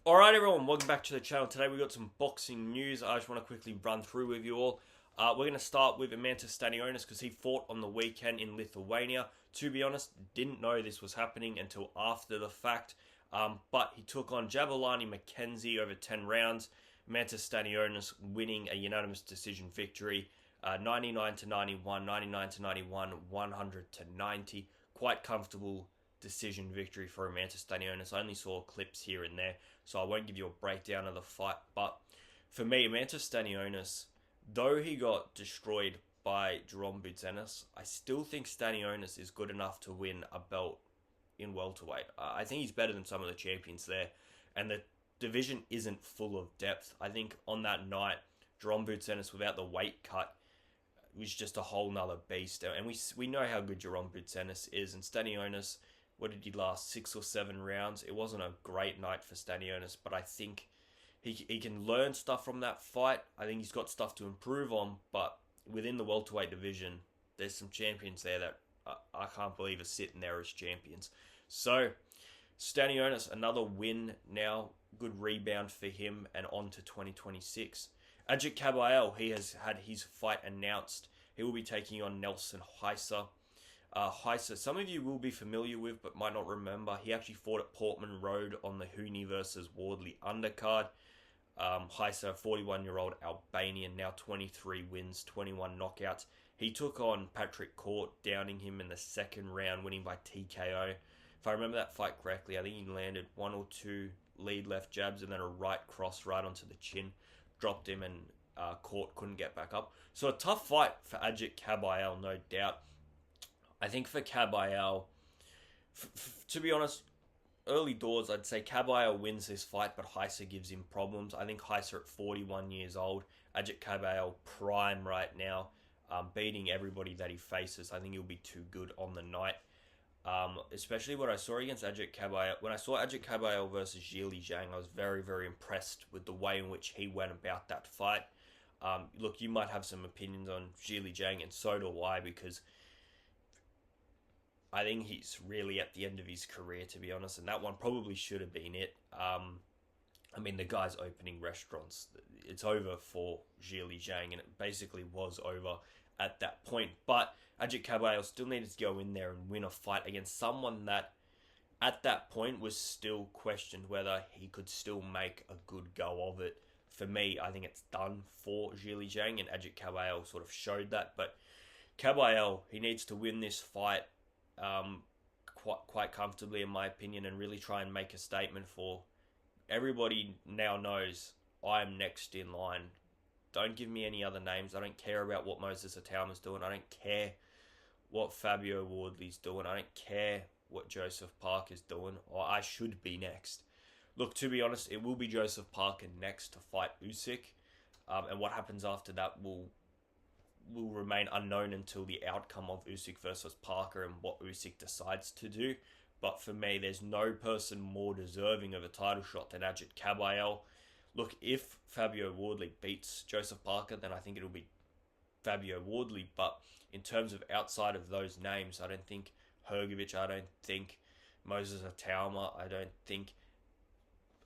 Alright everyone, welcome back to the channel. Today we got some boxing news I just want to quickly run through with you all. We're going to start with Mantas Stanionis because he fought on the weekend in Lithuania. To be honest, didn't know this was happening until after the fact. But he took on Jabalani McKenzie over 10 rounds. Mantas Stanionis winning a unanimous decision victory. 99 to 91, 99 to 91, 100 to 90. Quite comfortable decision victory for Mantas Stanionis. I only saw clips here and there, so I won't give you a breakdown of the fight. But for me, Mantas Stanionis, though he got destroyed by Jerome Boudzenis, I still think Stanionis is good enough to win a belt in welterweight. I think he's better than some of the champions there, and the division isn't full of depth. I think on that night, Jerome Boudzenis, without the weight cut, was just a whole nother beast. And we know how good Jerome Boudzenis is, and Stanionis, what did he last, 6 or 7 rounds? It wasn't a great night for Stanionis, but I think he can learn stuff from that fight. I think he's got stuff to improve on, but within the welterweight division, there's some champions there that I can't believe are sitting there as champions. So, Stanionis, another win now. Good rebound for him and on to 2026. Ajit Kabayel, he has had his fight announced. He will be taking on Nelson Heiser. Heiser, some of you will be familiar with but might not remember. He actually fought at Portman Road on the Hooney versus Wardley undercard. Heiser, 41-year-old Albanian, now 23 wins, 21 knockouts. He took on Patrick Court, downing him in the second round, winning by TKO. If I remember that fight correctly, I think he landed 1 or 2 lead left jabs and then a right cross right onto the chin. Dropped him and Court couldn't get back up. So a tough fight for Ajit Kabayel, no doubt. I think for Kabayel, to be honest, early doors, I'd say Kabayel wins this fight, but Heiser gives him problems. I think Heiser at 41 years old, Ajit Kabayel prime right now, beating everybody that he faces. I think he'll be too good on the night. Especially what I saw against Ajit Kabayel. When I saw Ajit Kabayel versus Zhili Zhang, I was very, very impressed with the way in which he went about that fight. Look, you might have some opinions on Zhili Zhang, and so do I, because I think he's really at the end of his career, to be honest, and that one probably should have been it. I mean, the guy's opening restaurants. It's over for Zhili Zhang, and it basically was over at that point. But Ajit Kabayel still needed to go in there and win a fight against someone that, at that point, was still questioned whether he could still make a good go of it. For me, I think it's done for Zhili Zhang, and Ajit Kabayel sort of showed that. But Kabayel, he needs to win this fight quite comfortably, in my opinion, and really try and make a statement for everybody. Now knows I am next in line. Don't give me any other names. I don't care about what Moses Itauma's doing. I don't care what Fabio Wardley's doing. I don't care what Joseph Parker's doing, or I should be next. Look, to be honest, it will be Joseph Parker next to fight Usyk, and what happens after that will remain unknown until the outcome of Usyk versus Parker and what Usyk decides to do. But for me, there's no person more deserving of a title shot than Ajit Kabayel. Look, if Fabio Wardley beats Joseph Parker, then I think it'll be Fabio Wardley. But in terms of outside of those names, I don't think Hrgović, I don't think Moses Itauma, I don't think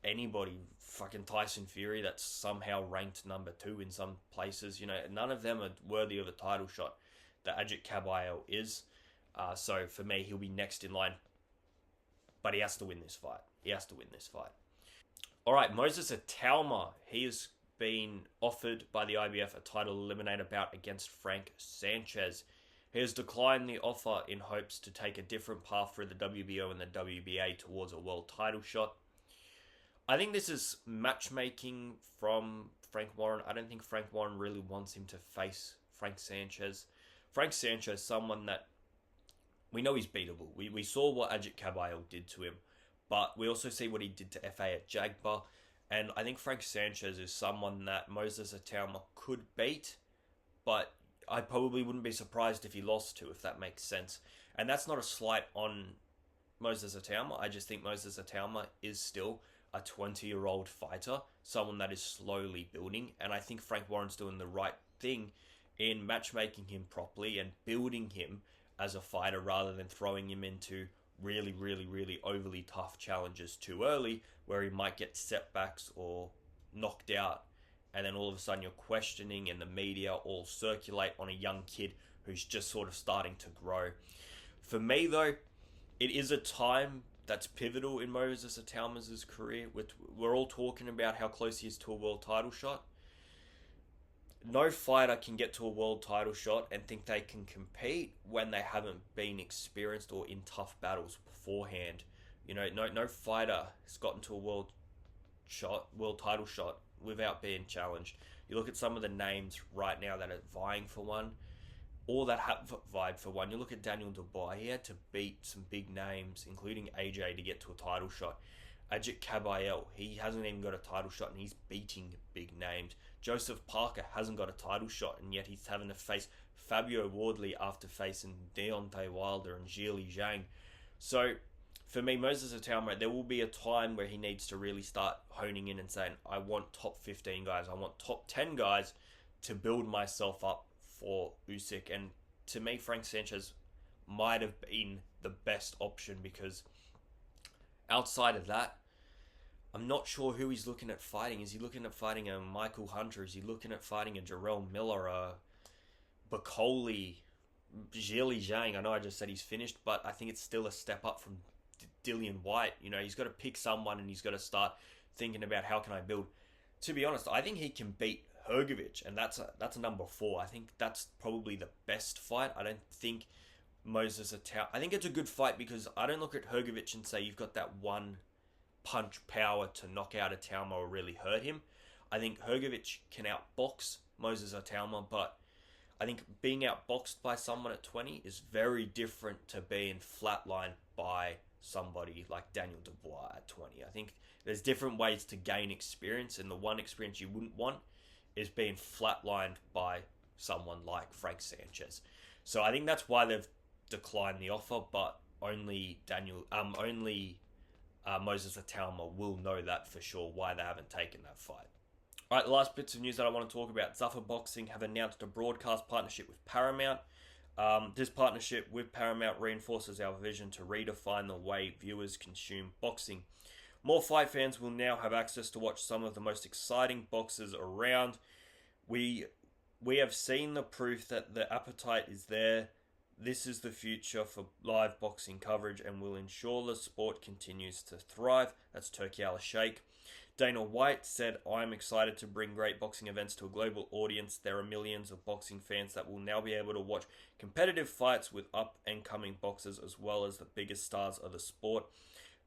anybody, fucking Tyson Fury, that's somehow ranked number 2 in some places, none of them are worthy of a title shot that Ajit Kabayel is. So for me, he'll be next in line, but he has to win this fight. Alright, Moses Itauma, he has been offered by the IBF a title eliminator bout against Frank Sanchez. He has declined the offer in hopes to take a different path through the WBO and the WBA towards a world title shot. I think this is matchmaking from Frank Warren. I don't think Frank Warren really wants him to face Frank Sanchez. Frank Sanchez, someone that we know he's beatable. We saw what Ajit Kabayel did to him, but we also see what he did to FA at Jagba. And I think Frank Sanchez is someone that Moses Itauma could beat, but I probably wouldn't be surprised if he lost to, if that makes sense. And that's not a slight on Moses Itauma. I just think Moses Itauma is still a 20-year-old fighter, someone that is slowly building, and I think Frank Warren's doing the right thing in matchmaking him properly and building him as a fighter rather than throwing him into really, really, really overly tough challenges too early, where he might get setbacks or knocked out, and then all of a sudden you're questioning, and the media all circulate on a young kid who's just sort of starting to grow. For me, though, it is a time that's pivotal in Moses Itauma's career. We're all talking about how close he is to a world title shot. No fighter can get to a world title shot and think they can compete when they haven't been experienced or in tough battles beforehand. No fighter has gotten to a world title shot without being challenged. You look at some of the names right now that are vying for one, or that have vied for one. You look at Daniel Dubois, he had to beat some big names, including AJ, to get to a title shot. Ajit Kabayel, he hasn't even got a title shot and he's beating big names. Joseph Parker hasn't got a title shot and yet he's having to face Fabio Wardley after facing Deontay Wilder and Zhili Zhang. So, for me, Moses Itauma, there will be a time where he needs to really start honing in and saying, I want top 15 guys, I want top 10 guys to build myself up for Usyk. And to me, Frank Sanchez might have been the best option, because outside of that, I'm not sure who he's looking at fighting. Is he looking at fighting a Michael Hunter? Is he looking at fighting a Jarrell Miller, a Bacoli, Zhili Zhang? I know I just said he's finished, but I think it's still a step up from Dillian White. He's got to pick someone and he's got to start thinking about how can I build. To be honest, I think he can beat Hrgović, and that's a number 4. I think that's probably the best fight. I don't think Moses Itauma. I think it's a good fight because I don't look at Hrgović and say you've got that one punch power to knock out Itauma or really hurt him. I think Hrgović can outbox Moses Itauma, but I think being outboxed by someone at 20 is very different to being flatlined by somebody like Daniel Dubois at 20. I think there's different ways to gain experience, and the one experience you wouldn't want is being flatlined by someone like Frank Sanchez. So I think that's why they've declined the offer, but only Moses Itauma will know that for sure, why they haven't taken that fight. Alright, the last bits of news that I want to talk about. Zuffa Boxing have announced a broadcast partnership with Paramount. This partnership with Paramount reinforces our vision to redefine the way viewers consume boxing. More fight fans will now have access to watch some of the most exciting boxers around. We have seen the proof that the appetite is there. This is the future for live boxing coverage and will ensure the sport continues to thrive. That's Turki Al-Sheikh. Dana White said, I'm excited to bring great boxing events to a global audience. There are millions of boxing fans that will now be able to watch competitive fights with up-and-coming boxers as well as the biggest stars of the sport.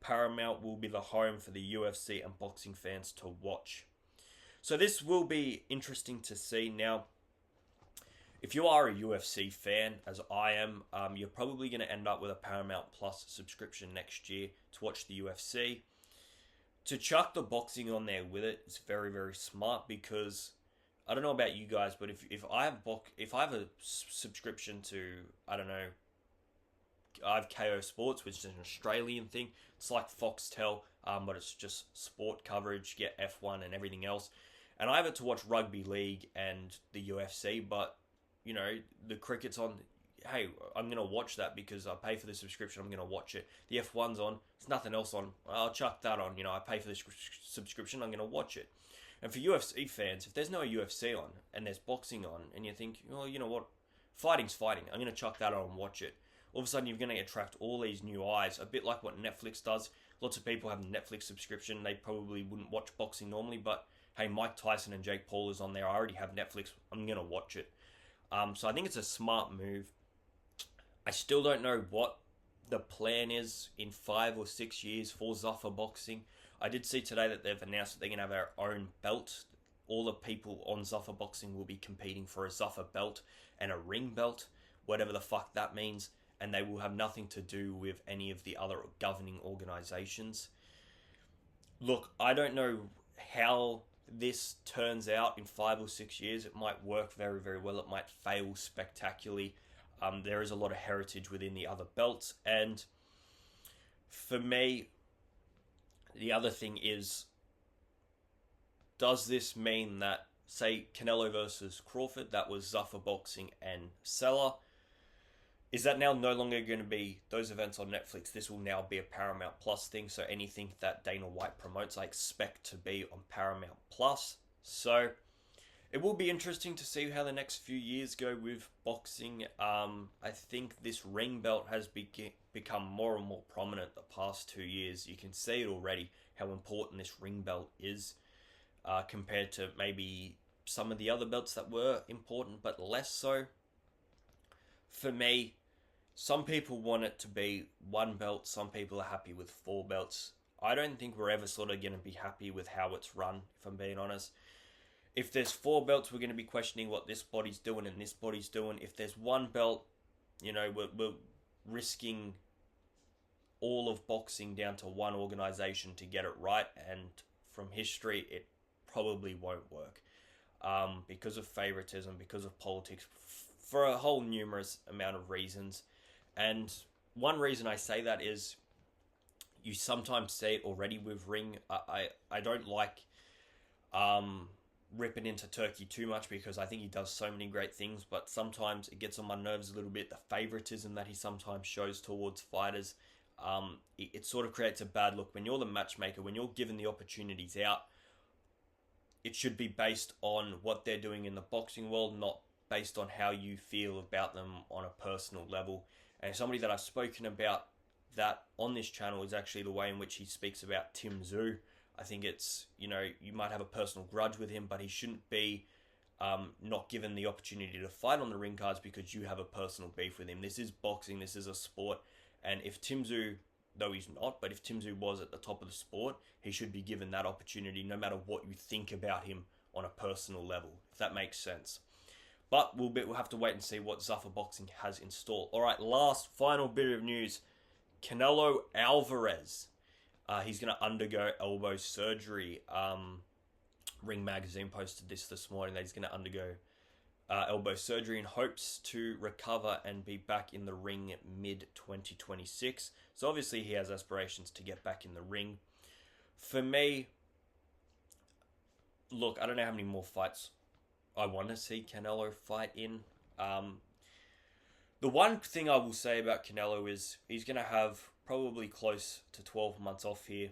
Paramount will be the home for the UFC and boxing fans to watch. So this will be interesting to see. Now, if you are a UFC fan, as I am, you're probably going to end up with a Paramount Plus subscription next year to watch the UFC. To chuck the boxing on there with it is very, very smart, because I don't know about you guys, but if I have a subscription to, I don't know, I have KO Sports, which is an Australian thing. It's like Foxtel, but it's just sport coverage, get F1 and everything else. And I have it to watch rugby league and the UFC, but the cricket's on. Hey, I'm going to watch that because I pay for the subscription. I'm going to watch it. The F1's on. There's nothing else on. I'll chuck that on. I pay for the subscription. I'm going to watch it. And for UFC fans, if there's no UFC on and there's boxing on and you think, well, you know what? Fighting's fighting. I'm going to chuck that on and watch it. All of a sudden, you're going to attract all these new eyes. A bit like what Netflix does. Lots of people have a Netflix subscription. They probably wouldn't watch boxing normally, but hey, Mike Tyson and Jake Paul is on there. I already have Netflix. I'm going to watch it. So I think it's a smart move. I still don't know what the plan is in 5 or 6 years for Zuffa Boxing. I did see today that they've announced that they're going to have their own belt. All the people on Zuffa Boxing will be competing for a Zuffa belt and a ring belt, whatever the fuck that means, and they will have nothing to do with any of the other governing organizations. Look, I don't know how this turns out in 5 or 6 years. It might work very, very well. It might fail spectacularly. There is a lot of heritage within the other belts. And for me, the other thing is, does this mean that, say, Canelo versus Crawford, that was Zuffa Boxing and Seller, is that now no longer going to be those events on Netflix? This will now be a Paramount Plus thing. So anything that Dana White promotes, I expect to be on Paramount Plus. So it will be interesting to see how the next few years go with boxing. I think this ring belt has become more and more prominent the past 2 years. You can see it already, how important this ring belt is compared to maybe some of the other belts that were important, but less so. For me, some people want it to be one belt. Some people are happy with 4 belts. I don't think we're ever sort of going to be happy with how it's run, if I'm being honest. If there's 4 belts, we're going to be questioning what this body's doing and this body's doing. If there's one belt, we're risking all of boxing down to one organization to get it right. And from history, it probably won't work because of favoritism, because of politics, for a whole numerous amount of reasons. And one reason I say that is you sometimes see it already with Ring. I don't like ripping into Turkey too much because I think he does so many great things, but sometimes it gets on my nerves a little bit. The favoritism that he sometimes shows towards fighters, it sort of creates a bad look. When you're the matchmaker, when you're given the opportunities out, it should be based on what they're doing in the boxing world, not based on how you feel about them on a personal level. And somebody that I've spoken about that on this channel is actually the way in which he speaks about Tim Tszyu. I think it's, you might have a personal grudge with him, but he shouldn't be not given the opportunity to fight on the ring cards because you have a personal beef with him. This is boxing, this is a sport, and if Tim Tszyu, though he's not, but if Tim Tszyu was at the top of the sport, he should be given that opportunity no matter what you think about him on a personal level, if that makes sense. But we'll have to wait and see what Zuffa Boxing has in store. All right, final bit of news. Canelo Alvarez. He's going to undergo elbow surgery. Ring Magazine posted this morning that he's going to undergo elbow surgery in hopes to recover and be back in the ring mid-2026. So obviously he has aspirations to get back in the ring. For me, look, I don't know how many more fights I want to see Canelo fight in. The one thing I will say about Canelo is he's going to have probably close to 12 months off here,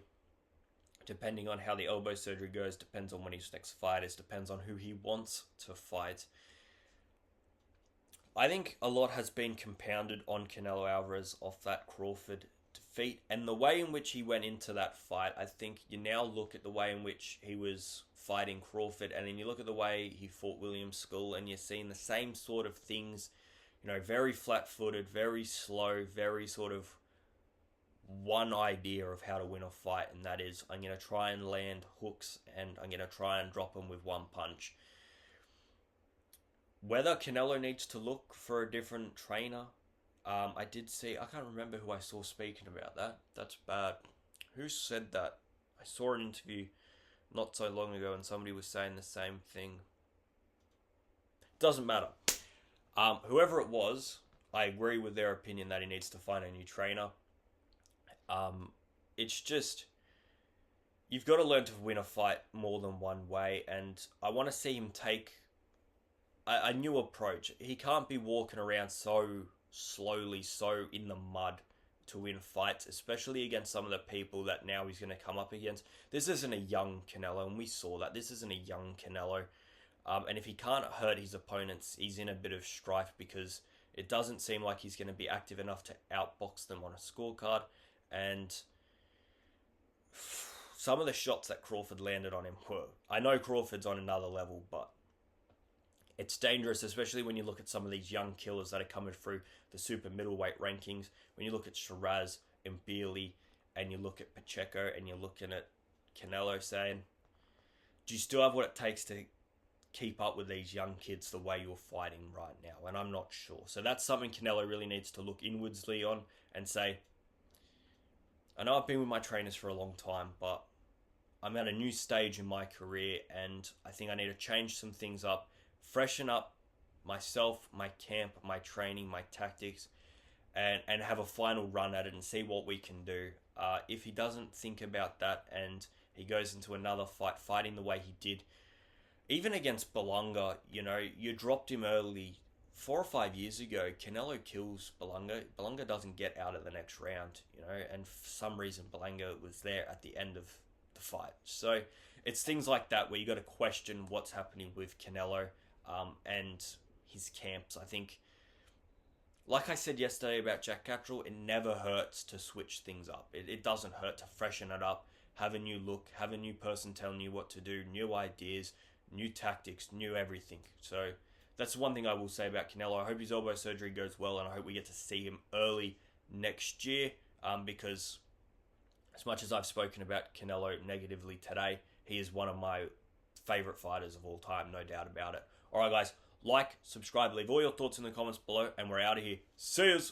depending on how the elbow surgery goes, depends on when his next fight is, depends on who he wants to fight. I think a lot has been compounded on Canelo Alvarez off that Crawford defeat, and the way in which he went into that fight. I think you now look at the way in which he was fighting Crawford, and then you look at the way he fought William Skull, and you're seeing the same sort of things, very flat-footed, very slow, very sort of one idea of how to win a fight, and that is, I'm going to try and land hooks, and I'm going to try and drop them with one punch. Whether Canelo needs to look for a different trainer, I did see, I can't remember who I saw speaking about that. That's bad. Who said that? I saw an interview not so long ago and somebody was saying the same thing. Doesn't matter. Whoever it was, I agree with their opinion that he needs to find a new trainer. It's just, you've got to learn to win a fight more than one way, and I want to see him take a new approach. He can't be walking around so slowly, so in the mud to win fights, especially against some of the people that now he's going to come up against. This isn't a young Canelo, and we saw that. This isn't a young Canelo. And if he can't hurt his opponents, he's in a bit of strife because it doesn't seem like he's going to be active enough to outbox them on a scorecard. And some of the shots that Crawford landed on him were... I know Crawford's on another level, but it's dangerous, especially when you look at some of these young killers that are coming through the super middleweight rankings. When you look at Shiraz and Bealey, and you look at Pacheco, and you're looking at Canelo saying, do you still have what it takes to keep up with these young kids the way you're fighting right now? And I'm not sure. So that's something Canelo really needs to look inwardsly on and say, I know I've been with my trainers for a long time, but I'm at a new stage in my career, and I think I need to change some things up, freshen up myself, my camp, my training, my tactics, and have a final run at it and see what we can do. If he doesn't think about that and he goes into another fight, fighting the way he did, even against Belonga, you dropped him early 4 or 5 years ago, Canelo kills Belunga. Belunga doesn't get out of the next round, and for some reason, Belunga was there at the end of the fight. So it's things like that where you got to question what's happening with Canelo and his camps. I think, like I said yesterday about Jack Catterall, it never hurts to switch things up. It doesn't hurt to freshen it up, have a new look, have a new person telling you what to do, new ideas, new tactics, new everything. So that's one thing I will say about Canelo. I hope his elbow surgery goes well, and I hope we get to see him early next year, because as much as I've spoken about Canelo negatively today, he is one of my favourite fighters of all time, no doubt about it. Alright guys, like, subscribe, leave all your thoughts in the comments below, and we're out of here. See yous!